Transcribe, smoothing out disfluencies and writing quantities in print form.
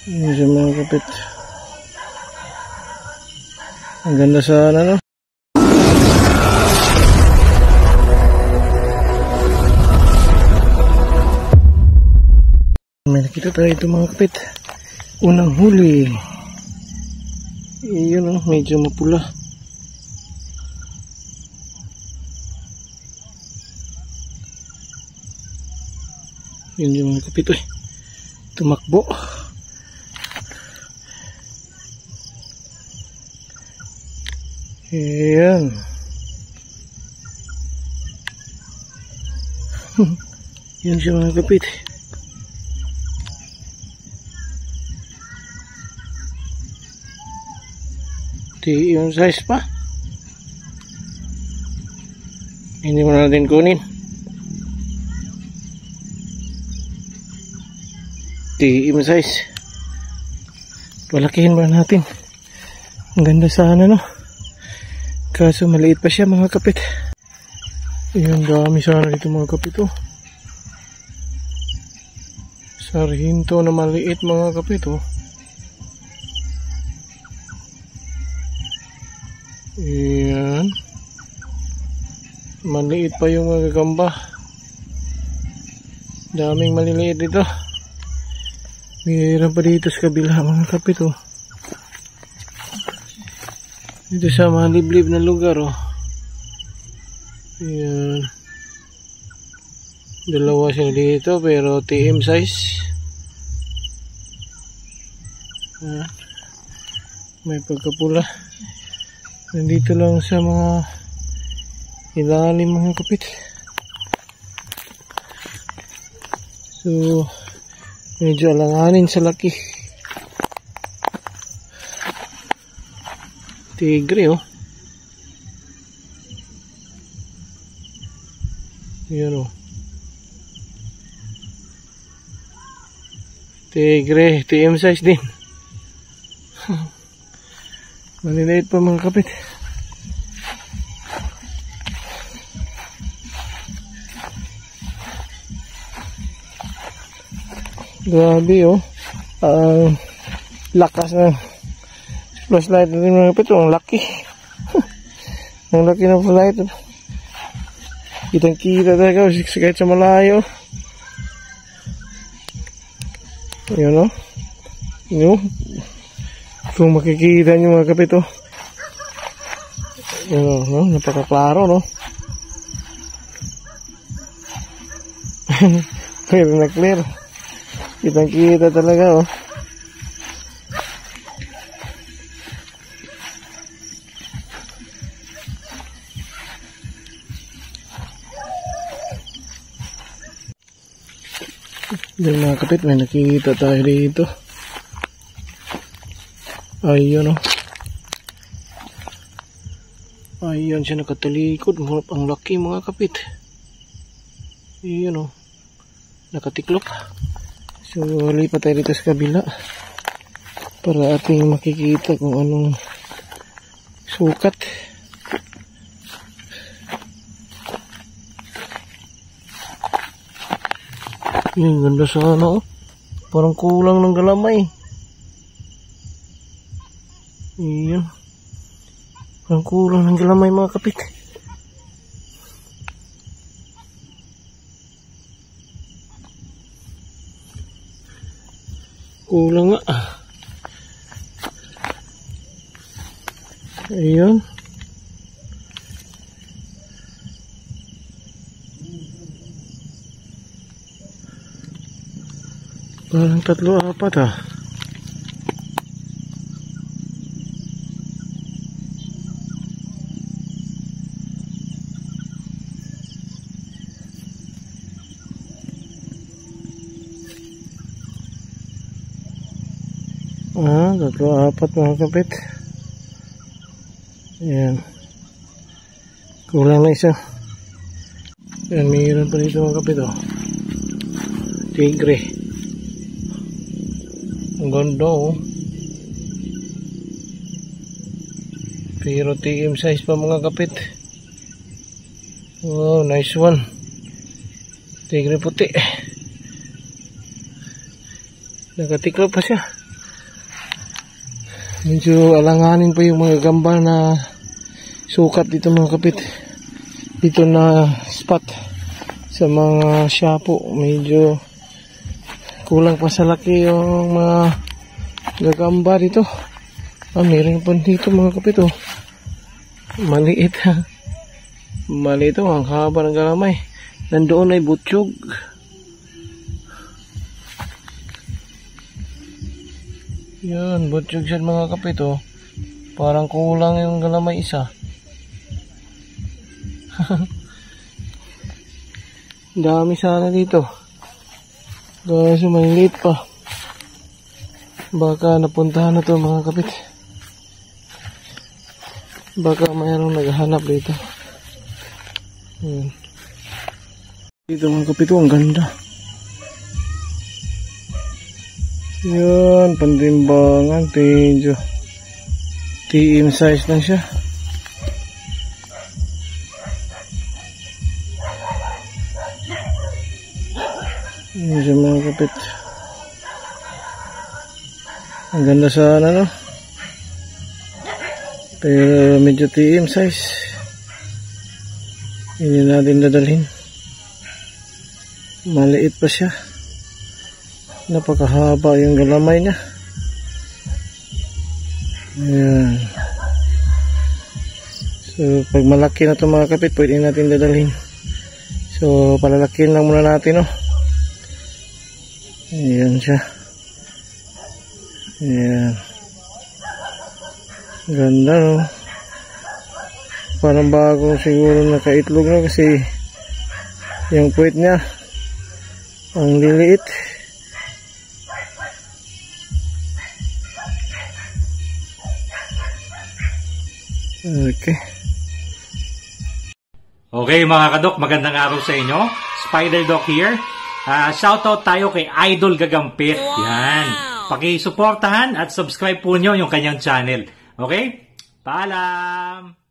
Yun siya mga kapit. Ang ganda sana, no? May nakita tayo ito mga kapit. Unang huli. Yun, no? Medyo mapula. Yun yung mga kapit. Uy, tumakbo. Ayan. Yan siya mga kapit. Di yung size pa. Hindi mo natin kunin. Di yung size. Palakihin ba natin? Ang ganda sana, no? Kaso maliit pa siya mga kapit. Ayan, dami sana dito mga kapit, oh. Sarhinto na maliit mga kapit, oh. Ayan. Maliit pa yung mga gagamba. Daming maliliit dito. Mayroon pa dito sa kabila mga kapit, oh. Dito sa mga liblib na lugar, oh. Ayan. Dalawa siya dito pero TM size. Ayan. May pagkapula. Nandito lang sa mga ilalim mga kapit. So medyo alanganin sa laki. Tigre, oh. Yan, oh. Tigre, TM size din. Maliliit pa mga kapit. Grabe, oh. Lakas na flashlight natin mga kapit. Ang laki. Ang laki ng flashlight. Kitang kita talaga kahit sa malayo. Ayan, oh. Yun. Kung makikita nyo mga kapit, oh. Ayan, oh, no? Napakaklaro, no? Clear na clear. Kitang kita talaga, oh. Yan mga kapit, may nakikita tayo dito. Ayun, oh. Ayun siya nakatalikod. Ang laki mga kapit. Ayun, oh. Nakatiklop. So lipat tayo dito sa kabila para ating makikita kung anong sukat. Yan, ganda sana, oh. Parang kulang ng galamay. Yan. Parang kulang ng galamay mga kapit. Kulang nga. Ayun. Parang 3-4 ah. Ah, 3-4 mga kapit. Ayan. Kulang na isa. Ayan, mayroon pa dito mga kapit, oh. Tigre. Ang ganda, oh. Pero TM size pa mga kapit. Wow, nice one. Tigre puti. Nakatiklop pa siya. Medyo alanganin pa yung mga gamba na sukat dito mga kapit. Dito na spot sa mga shapo. Medyo kulang pa sa laki yung mga gagamba dito. Meron pa dito mga kapit oh. Maliit ha. Maliit oh, ang haba ng galamay. Nandoon ay butsyog. Yan, butsyog siya mga kapit oh. Parang kulang yung galamay isa. Dami sana dito. Kasi maliliit pa. Baka napuntahan na to mga kapit. Baka mayroong naghahanap dito. Ayan. Dito mga kapit, ang ganda. Yan, pandimbangan. Medyo TM size lang siya. Yan siya mga kapit. Ang ganda sana no. Pero medyo TM size. Hindi natin dadalhin. Maliit pa siya. Napakahaba yung galamay niya. Ayan. So pag malaki na ito mga kapit, pwede natin dadalhin. So palalakin lang muna natin no. Ayan siya. Ayan. Ganda no. Parang bagong siguro nakaitlog na kasi yung puwit niya ang liliit. Okay. Okay mga kadok, magandang araw sa inyo. Spider Doc here. Shoutout tayo kay Idol Gagampit. Yan. Paki-suportahan at subscribe po nyo yung kanyang channel. Okay? Paalam!